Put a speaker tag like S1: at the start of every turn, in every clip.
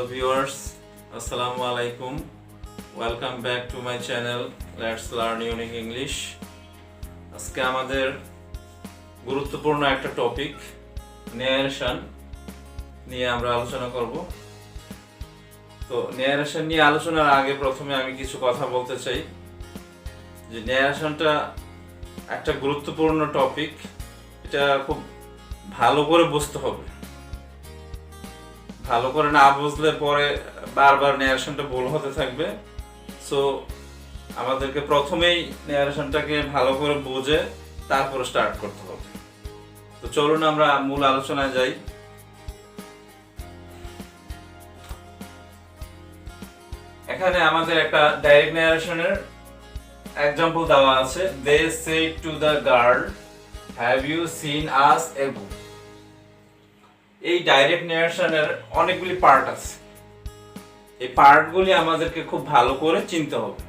S1: Hello viewers, Assalamu alaikum. Welcome back to my channel Let's Learn Unique English. আজকে আমাদের গুরুত্বপূর্ণ একটা topic narration নিয়ে আমরা আলোচনা করব। তো ন্যারেশন নিয়ে আলোচনার আগে প্রথমে আমি কিছু কথা বলতে চাই যে ন্যারেশনটা একটা গুরুত্বপূর্ণ টপিক। এটা খুব ভালো করে বুঝতে হবে। ভালো করে না বুঝলে পরে বারবার ন্যারেশনটা ভুল হতে থাকবে। সো আমাদেরকে প্রথমেই ন্যারেশনটাকে ভালো করে বুঝে তারপর স্টার্ট করতে হবে। তো চলুন আমরা মূল আলোচনায় যাই। এখানে আমাদের একটা ডাইরেক্ট ন্যারেশনের এক্সাম্পল দেওয়া আছে। They said to the girl, have you seen us above? এই ডাইরেক্ট ন্যারেশনের অনেকগুলি পার্ট আছে। এই পার্টগুলি আমাদেরকে খুব ভালো করে চিনতে হবে।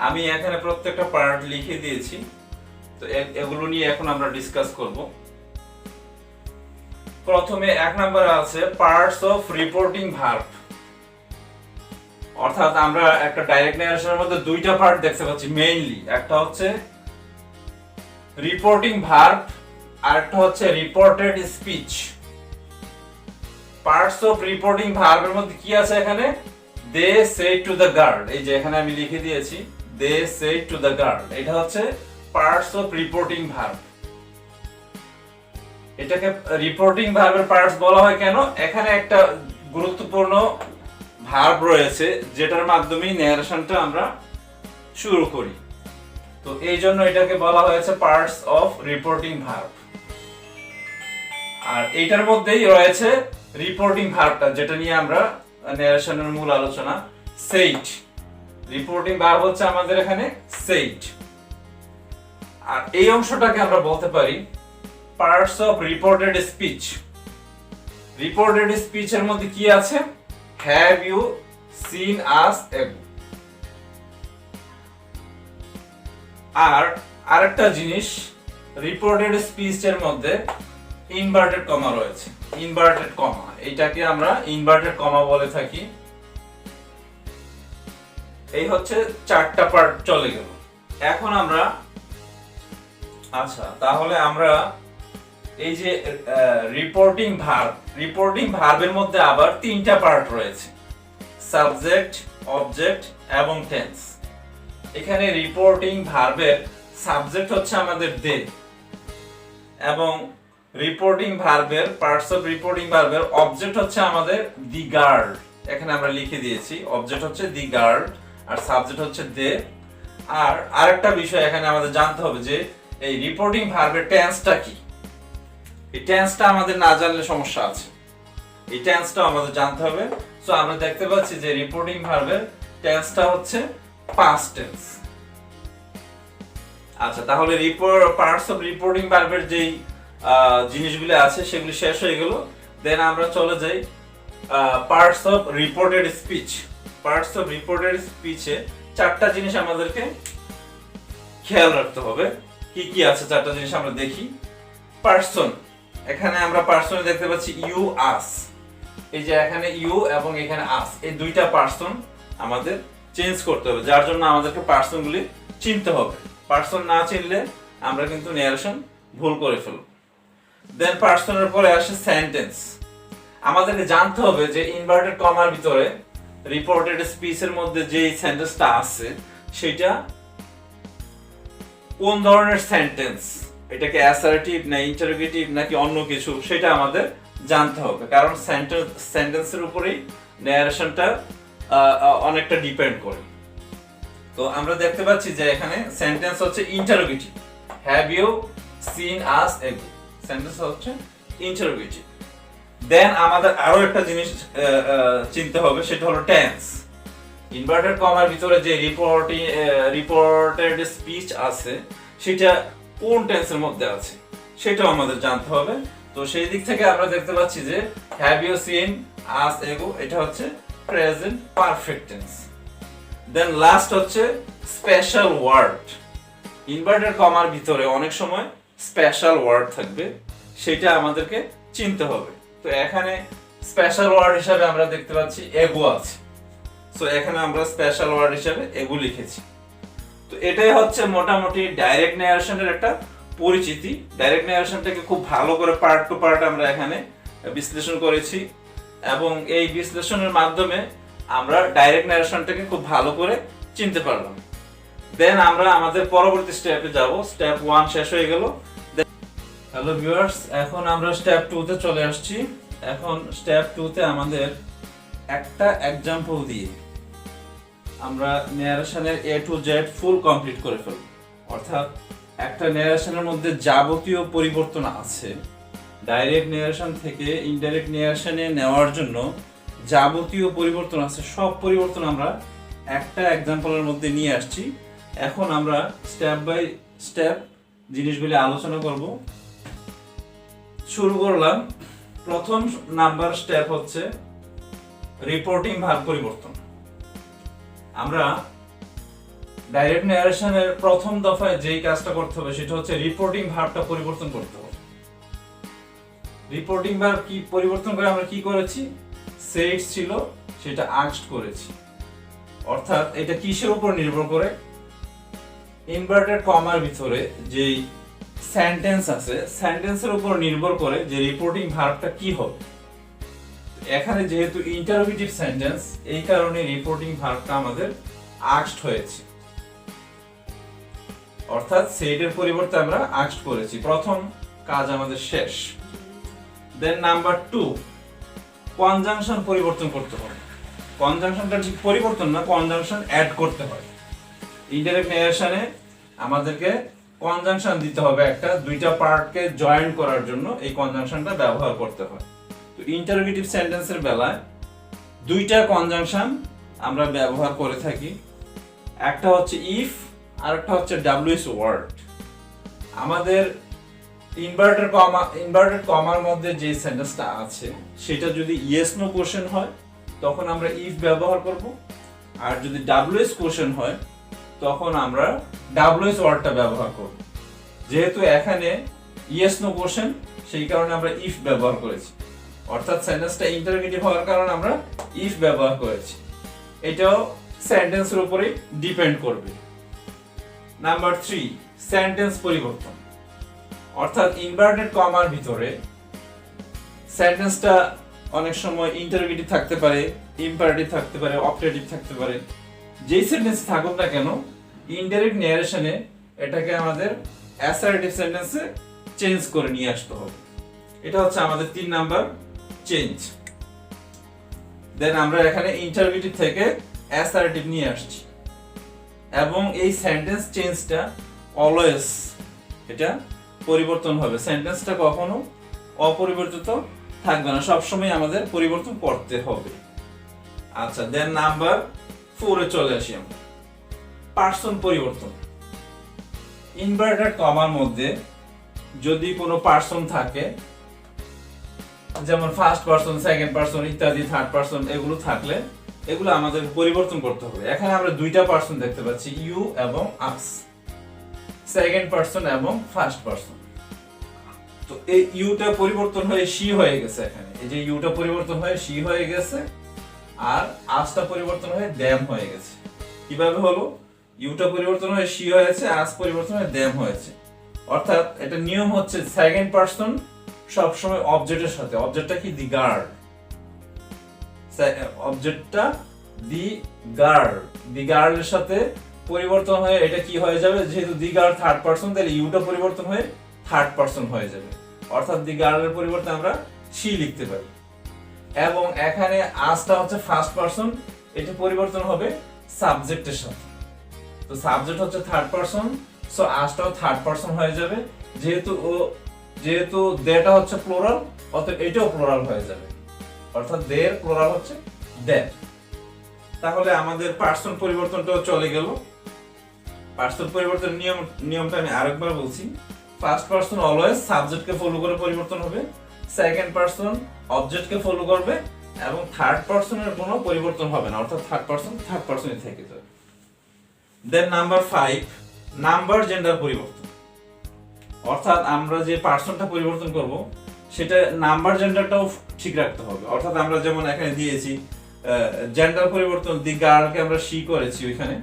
S1: আমি এখানে প্রত্যেকটা পার্ট লিখে দিয়েছি, তো এগুলো নিয়ে এখন আমরা ডিসকাস করব। প্রথমে এক নম্বরে আছে পার্টস অফ রিপোর্টিং ভার্ব। অর্থাৎ আমরা একটা ডাইরেক্ট ন্যারেশনের মধ্যে দুইটা পার্ট দেখতে পাচ্ছি মেইনলি। একটা হচ্ছে রিপোর্টিং ভার্ব আর একটা হচ্ছে reported speech. Parts of reporting ভার্বের মধ্যে কি আছে এখানে? They said to the girl. এই যে এখানে আমি লিখে দিয়েছি they said to the girl. এটা হচ্ছে পার্টস অফ রিপোর্টিং ভার্ব। এটাকে রিপোর্টিং ভার্বের পার্টস বলা হয় কেন? এখানে একটা গুরুত্বপূর্ণ ভার্ব রয়েছে যেটার মাধ্যমে ন্যারেশনটা আমরা শুরু করি। তো এই জন্য এটাকে বলা হয়েছে পার্টস অফ রিপোর্টিং ভার্ব। আর এইটার মধ্যেই রয়েছে রিপোর্টিং ভার্বটা, যেটা নিয়ে আমরা ন্যারেশনের মূল আলোচনা। সেইড রিপোর্টিং ভার্ব হচ্ছে আমাদের এখানে সেইড। আর এই অংশটাকে আমরা বলতে পারি parts of reported speech. Reported স্পিচের মধ্যে কি আছে? Have you seen us above. আর আরেকটা জিনিস, রিপোর্টেড স্পিচের মধ্যে ইনভার্টেড কমা রয়েছে। ইনভার্টেড কমা, এটাকে আমরা ইনভার্টেড কমা বলে থাকি। এই হচ্ছে চারটা পার্ট চলে গেল। এখন আমরা তাহলে আমরা এই যে রিপোর্টিং ভার্বের মধ্যে আবার তিনটা পার্ট রয়েছে, সাবজেক্ট, অবজেক্ট এবং টেন্স। এখানে রিপোর্টিং ভার্বের সাবজেক্ট হচ্ছে আমাদের দে, এবং রিপোর্টিং ভার্বের পার্টস অফ রিপোর্টিং ভার্বের অবজেক্ট হচ্ছে আমাদের দি গার্ল। এখানে আমরা লিখে দিয়েছি অবজেক্ট হচ্ছে দি গার্ল আর সাবজেক্ট হচ্ছে দে। আর আরেকটা বিষয় এখানে আমাদের জানতে হবে যে এই রিপোর্টিং ভার্বের টেন্সটা কি। এই টেন্সটা আমাদের না জানলে সমস্যা আছে, এই টেন্সটা আমাদের জানতে হবে। সো আমরা দেখতে পাচ্ছি যে রিপোর্টিং ভার্বের টেন্সটা হচ্ছে পাস্ট টেন্স। আচ্ছা, তাহলে পার্টস অফ রিপোর্টিং ভার্বের যেই জিনিসগুলো আছে সেগুলি শেষ হয়ে গেল। দেন আমরা চলে যাই parts of reported speech. Parts of reported স্পিচে চারটা জিনিস আমাদেরকে খেয়াল রাখতে হবে। কি কি আছে চারটা জিনিস আমরা দেখি। পার্সন, এখানে আমরা পার্সনে দেখতে পাচ্ছি ইউ আস। এই যে এখানে ইউ এবং এখানে আস, এই দুইটা পার্সন আমাদের চেঞ্জ করতে হবে, যার জন্য আমাদেরকে পার্সনগুলি চিনতে হবে। পার্সন না চিনলে আমরা কিন্তু ন্যারেশন ভুল করে ফেলব। দেন পার্সনের পরে আসে সেন্টেন্স। আমাদেরকে জানতে হবে যে ইনভার্টেড কমার ভিতরে রিপোর্টেড স্পিচের মধ্যে যে সেন্টেন্সটা আছে সেটা কোন ধরনের সেন্টেন্স, এটাকে অ্যাসার্টিভ না ইন্টারোগেটিভ নাকি অন্য কিছু, সেটা আমাদের জানতে হবে। কারণ সেন্টেন্সের উপরেই ন্যারেশনটা অনেকটা ডিপেন্ড করে। তো আমরা দেখতে পাচ্ছি যে এখানে সেন্টেন্স হচ্ছে interrogative. Have you seen us above, sentence হচ্ছে ইন্টারোগেটিভ। দেন আমাদের আরো একটা জিনিস চিনতে হবে, সেটা হলো টেন্স। ইনভার্টেড কমার ভিতরে যে রিপোর্টেড স্পিচ আছে সেটা কোন টেন্সের মধ্যে আছে সেটাও আমাদের জানতে হবে। তো সেই দিক থেকে আমরা দেখতে পাচ্ছি যে হ্যাভ ইউ সিন আস এবো, এটা হচ্ছে প্রেজেন্ট পারফেক্ট টেন্স। দেন লাস্ট হচ্ছে স্পেশাল ওয়ার্ড। ইনভার্টেড কমার ভিতরে অনেক সময় স্পেশাল ওয়ার্ড থাকবে, সেটা আমাদেরকে চিনতে হবে। তো এখানে স্পেশাল ওয়ার্ড হিসাবে আমরা দেখতে পাচ্ছি এগো আছে। সো এখানে আমরা স্পেশাল ওয়ার্ড হিসাবে এগো লিখেছি। তো এটাই হচ্ছে মোটামুটি ডাইরেক্ট ন্যারেশনের একটা পরিচিতি। ডাইরেক্ট ন্যারেশনটাকে খুব ভালো করে পার্ট টু পার্ট আমরা এখানে বিশ্লেষণ করেছি, এবং এই বিশ্লেষণের মাধ্যমে আমরা ডাইরেক্ট ন্যারেশনটাকে খুব ভালো করে চিনতে পারলাম। দেন আমরা আমাদের পরবর্তী স্টেপে যাব। স্টেপ 1 শেষ হয়ে গেল। হ্যালো ভিউয়ার্স, এখন আমরা স্টেপ 2 তে চলে আসছি। এখন স্টেপ 2 তে আমাদের একটা এক্সাম্পল দিয়ে আমরা ন্যারেশনের A to Z full complete করে ফেলব। অর্থাৎ একটা ন্যারেশনের মধ্যে যাবতীয় পরিবর্তন আছে, ডাইরেক্ট ন্যারেশন থেকে ইনডাইরেক্ট ন্যারেশনে নেওয়ার জন্য যাবতীয় পরিবর্তন আছে, সব পরিবর্তন আমরা একটা এক্সাম্পলের মধ্যে নিয়ে আসছি। এখন আমরা স্টেপ বাই স্টেপ জিনিসগুলি আলোচনা করব। শুরু করলাম। প্রথম নাম্বার স্টেপ হচ্ছে রিপোর্টিং ভার্ব পরিবর্তন। আমরা ডাইরেক্ট ন্যারেশনের প্রথম দফায় যেই কাজটা করতে হবে সেটা হচ্ছে রিপোর্টিং ভার্বটা পরিবর্তন করতে হবে। রিপোর্টিং ভার্ব কি পরিবর্তন করে আমরা কি করেছি? সেড ছিল, সেটা আস্কড করেছি। অর্থাৎ এটা কিসের উপর নির্ভর করে? ইনভার্টেড কমার ভিতরে যেই সেন্টেন্স আছে, সেন্টেন্সের উপর নির্ভর করে যে রিপোর্টিং ভার্বটা কি হবে। এখানে যেহেতু ইন্টারোগেটিভ সেন্টেন্স, এই কারণে রিপোর্টিং ভার্বটা আমাদের আস্কড হয়েছে। অর্থাৎ সেডের পরিবর্তে আমরা আস্কড করেছি। প্রথম কাজ আমাদের শেষ। দেন নাম্বার 2, কনজাংশন পরিবর্তন করতে হবে। কনজাংশনটা ঠিক পরিবর্তন না, কনজাংশন অ্যাড করতে হয়। ইনডাইরেক্ট ন্যারেশনে আমাদেরকে কনজাংশন দিতে হবে, একটা দুইটা পার্টকে জয়েন করার জন্য এই কনজাংশনটা ব্যবহার করতে হয়। তো ইন্টারোগেটিভ সেন্টেন্সের বেলায় দুইটা কনজাংশন আমরা ব্যবহার করে থাকি। একটা হচ্ছে ইফ আর একটা হচ্ছে ডাব্লিউএস ওয়ার্ড। আমাদের ইনভার্টেড কমার মধ্যে যে সেন্টেন্সটা আছে সেটা যদি ইয়েস নো কোশ্চেন হয় তখন আমরা ইফ ব্যবহার করব, আর যদি ডাব্লিউএস কোশ্চেন হয় তখন আমরা ডাব্লিউএস ওয়ার্ডটা ব্যবহার করব। যেহেতু এখানে ইয়েস নো কোশ্চেন, সেই কারণে আমরা ইফ ব্যবহার করেছি। অর্থাৎ সেন্টেন্সটা ইন্টারোগেটিভ হওয়ার কারণে আমরা ইফ ব্যবহার করেছি। এটাও সেন্টেন্সের উপরে ডিপেন্ড করবে। নাম্বার 3, সেন্টেন্স পরিবর্তন। অর্থাৎ ইনভার্টেড কমার ভিতরে সেন্টেন্সটা অনেক সময় ইন্টারোগেটিভ থাকতে পারে, ইম্পারেটিভ থাকতে পারে, অপটেটিভ থাকতে পারে। যেই সেন্টেন্স থাকুক না কেন, ইনডাইরেক্ট ন্যারেশনে এটাকে আমাদের অ্যাসার্টিভ সেন্টেন্সে চেঞ্জ করে নিয়ে আসতে হবে। এটা হচ্ছে আমাদের 3 নাম্বার চেঞ্জ। দেন আমরা এখানে ইন্টারোগেটিভ থেকে অ্যাসার্টিভ নিয়ে আসছি, এবং এই সেন্টেন্স চেঞ্জটা অলওয়েজ এটা পরিবর্তন হবে। সেন্টেন্সটা কখনো অপরিবর্তিত থাকবে না, সবসময় আমাদের পরিবর্তন করতে হবে। আচ্ছা, দেন নাম্বার 4 এ চলে আসি আমরা। পার্সন পরিবর্তন। ইনভার্টেড কমার মধ্যে যদি কোনো পার্সন থাকে, যেমন ফার্স্ট পার্সন, সেকেন্ড পার্সন ইত্যাদি, থার্ড পার্সন, এগুলো থাকলে এগুলো আমাদের পরিবর্তন করতে হবে। এখানে আমরা দুইটা পার্সন দেখতে পাচ্ছি, ইউ এবং আস, সেকেন্ড পার্সন এবং ফার্স্ট পার্সন। তো এই ইউটা পরিবর্তন হয়ে শি হয়ে গেছে। এখানে এই যে ইউটা পরিবর্তন হয়ে শি হয়ে গেছে, আর আসটা পরিবর্তন হয়ে দ্যাম হয়ে গেছে। কিভাবে হলো? ইউটা পরিবর্তন হয়ে শি হয়েছে, আস পরিবর্তন হয়ে দ্যাম হয়েছে। অর্থাৎ এটা নিয়ম হচ্ছে সেকেন্ড পার্সন সবসময় অবজেক্টের সাথে, অবজেক্টটা কি? দি গার্ড। অবজেক্টটা দি গার্ড, দি গার্ডের সাথে পরিবর্তন হয়ে এটা কি হয়ে যাবে? যেহেতু দি গার্ড থার্ড পার্সন, তাহলে ইউটা পরিবর্তন হয়ে থার্ড পার্সন হয়ে যাবে। অর্থাৎ দি গার্ডের পরিবর্তে আমরা শি লিখতে পারি। এবং এখানে আসটা হচ্ছে ফার্স্ট পার্সন, এটা পরিবর্তন হবে সাবজেক্টের সাথে। তো সাবজেক্ট হচ্ছে থার্ড পার্সন, সো আসটাও থার্ড পার্সন হয়ে যাবে। যেহেতু দেটা হচ্ছে প্লুরাল, অতএব এটাও প্লুরাল হয়ে যাবে। অর্থাৎ দের প্লুরাল হচ্ছে দেন। তাহলে আমাদের পার্সন পরিবর্তনটাও চলে গেল। পার্সন পরিবর্তনের নিয়মটা আমি আরেকবার বলছি। ফার্স্ট পার্সন অলওয়েজ সাবজেক্টকে ফলো করে পরিবর্তন হবে, সেকেন্ড পার্সন অবজেক্টকে ফলো করবে, এবং থার্ড পার্সনের কোনো পরিবর্তন হবে না। অর্থাৎ থার্ড পার্সনই থেকে যাবে। দেন নাম্বার 5, নাম্বার জেন্ডার পরিবর্তন। অর্থাৎ আমরা যে পার্সনটা পরিবর্তন করব সেটা নাম্বার জেন্ডারটাও ঠিক রাখতে হবে। অর্থাৎ আমরা যেমন এখানে দিয়েছি জেন্ডার পরিবর্তন, দি গার্লকে আমরা শি করেছি ওইখানে,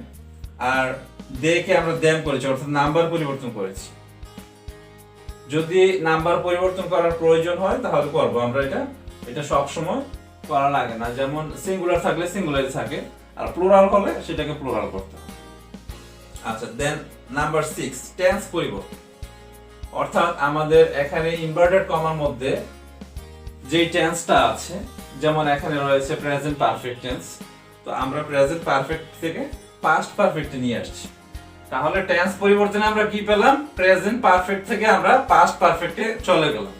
S1: আর দেকে আমরা দেম করেছি, অর্থাৎ নাম্বার পরিবর্তন করেছি। যদি নাম্বার পরিবর্তন করার প্রয়োজন হয় তাহলে করবো আমরা এটা সব সময় করা লাগে না। যেমন সিঙ্গুলার থাকলে সিঙ্গুলারই থাকে, আর প্লুরাল হলে সেটাকে প্লুরাল করতে হবে। আচ্ছা, দেন নাম্বার 6 টেন্স পরিবর্তন। অর্থাৎ আমাদের এখানে ইনভার্টেড কমার মধ্যে যে টেন্সটা আছে, যেমন এখানে রয়েছে প্রেজেন্ট পারফেক্ট টেন্স, তো আমরা প্রেজেন্ট পারফেক্ট থেকে পাস্ট পারফেক্টে নিয়ে আসছি। তাহলে টেন্স পরিবর্তনে আমরা কি পেলাম? প্রেজেন্ট পারফেক্ট থেকে আমরা পাস্ট পারফেক্টে চলে গেলাম।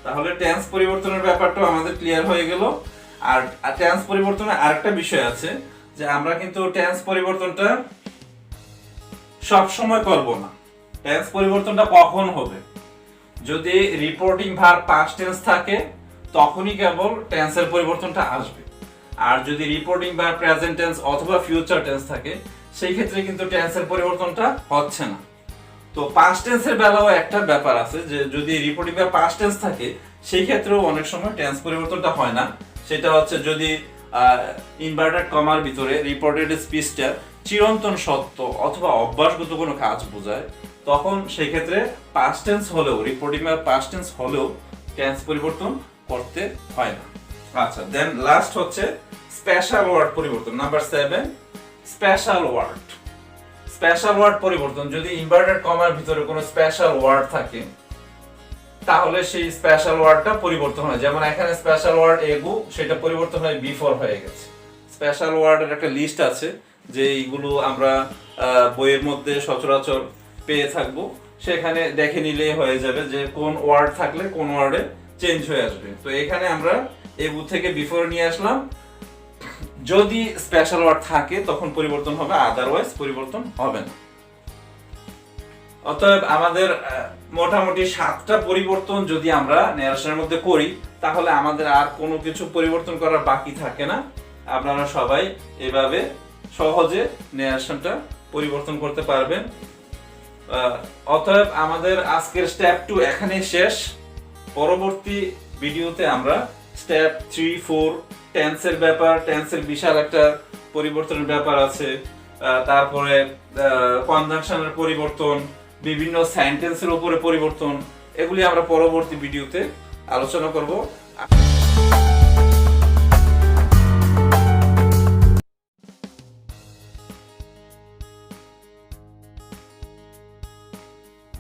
S1: তাহলে টেন্স পরিবর্তনের ব্যাপারটাও আমাদের ক্লিয়ার হয়ে গেল। আর টেন্স পরিবর্তনে আরেকটা বিষয় আছে যে আমরা কিন্তু টেন্স পরিবর্তনটা সব সময় করব না। টেন্স পরিবর্তনটা কখন হবে? যদি রিপোর্টিং ভার্ব পাস্ট টেন্স থাকে তখনই কেবল টেন্সের পরিবর্তনটা আসবে। আর যদি রিপোর্টিং ভার্ব প্রেজেন্ট টেন্স অথবা ফিউচার টেন্স থাকে সেই ক্ষেত্রে কিন্তু টেন্সের পরিবর্তনটা হচ্ছে না। তো পাস্ট টেন্সের বেলাও একটা ব্যাপার আছে যে যদি রিপোর্টিং ভার্ব পাস্ট টেন্স থাকে সেই ক্ষেত্রেও অনেক সময় টেন্স পরিবর্তনটা হয় না। সেটা হচ্ছে যদি ইনভার্টেড কমার ভিতরে রিপোর্টেড স্পিচটা চিরন্তন সত্য অথবা অভ্যাসগত কোনো কাজ বোঝায়, তখন সেই ক্ষেত্রে পাস্ট টেন্স হলেও রিপোর্টিং ভার্ব পাস্ট টেন্স হলেও টেন্স পরিবর্তন করতে হয় না। আচ্ছা, দেন লাস্ট হচ্ছে স্পেশাল ওয়ার্ড পরিবর্তন। Number 7 special word. Special word পরিবর্তন, যদি ইনভার্টেড কমার ভিতরে কোনো স্পেশাল ওয়ার্ড থাকে তাহলে সেই স্পেশাল ওয়ার্ডটা পরিবর্তন হয়। যেমন এখানে স্পেশাল ওয়ার্ড এগু, সেটা পরিবর্তন হয় বিফোর হয়ে গেছে। স্পেশাল ওয়ার্ডের একটা লিস্ট আছে যে এইগুলো আমরা বইয়ের মধ্যে সচরাচর পেয়ে থাকবো, সেখানে দেখে নিলেই হয়ে যাবে যে কোন ওয়ার্ড থাকলে কোন ওয়ার্ডে চেঞ্জ হয়ে আসবে। তো এখানে আমরা এগু থেকে বিফোর নিয়ে আসলাম। যদি স্পেশাল ওয়ার্ড থাকে তখন পরিবর্তন হবে, আদারওয়াইজ পরিবর্তন হবে না। অতএব আমাদের মোটামুটি 7টা পরিবর্তন যদি আমরা ন্যারেশনের মধ্যে করি তাহলে আমাদের আর কোনো কিছু পরিবর্তন করার বাকি থাকে না। আপনারা সবাই এভাবে সহজে ন্যারেশনটা পরিবর্তন করতে পারবেন। অতএব আমাদের আজকের স্টেপ 2 এখানেই শেষ। পরবর্তী ভিডিওতে আমরা স্টেপ 3, 4 টেন্সের ব্যাপার, টেন্সের বিশাল একটা পরিবর্তনের ব্যাপার আছে, তারপরে কনজাংশনের পরিবর্তন, বিভিন্ন সেন্টেন্সের উপরে পরিবর্তন, এগুলি আমরা পরবর্তী ভিডিওতে আলোচনা করব।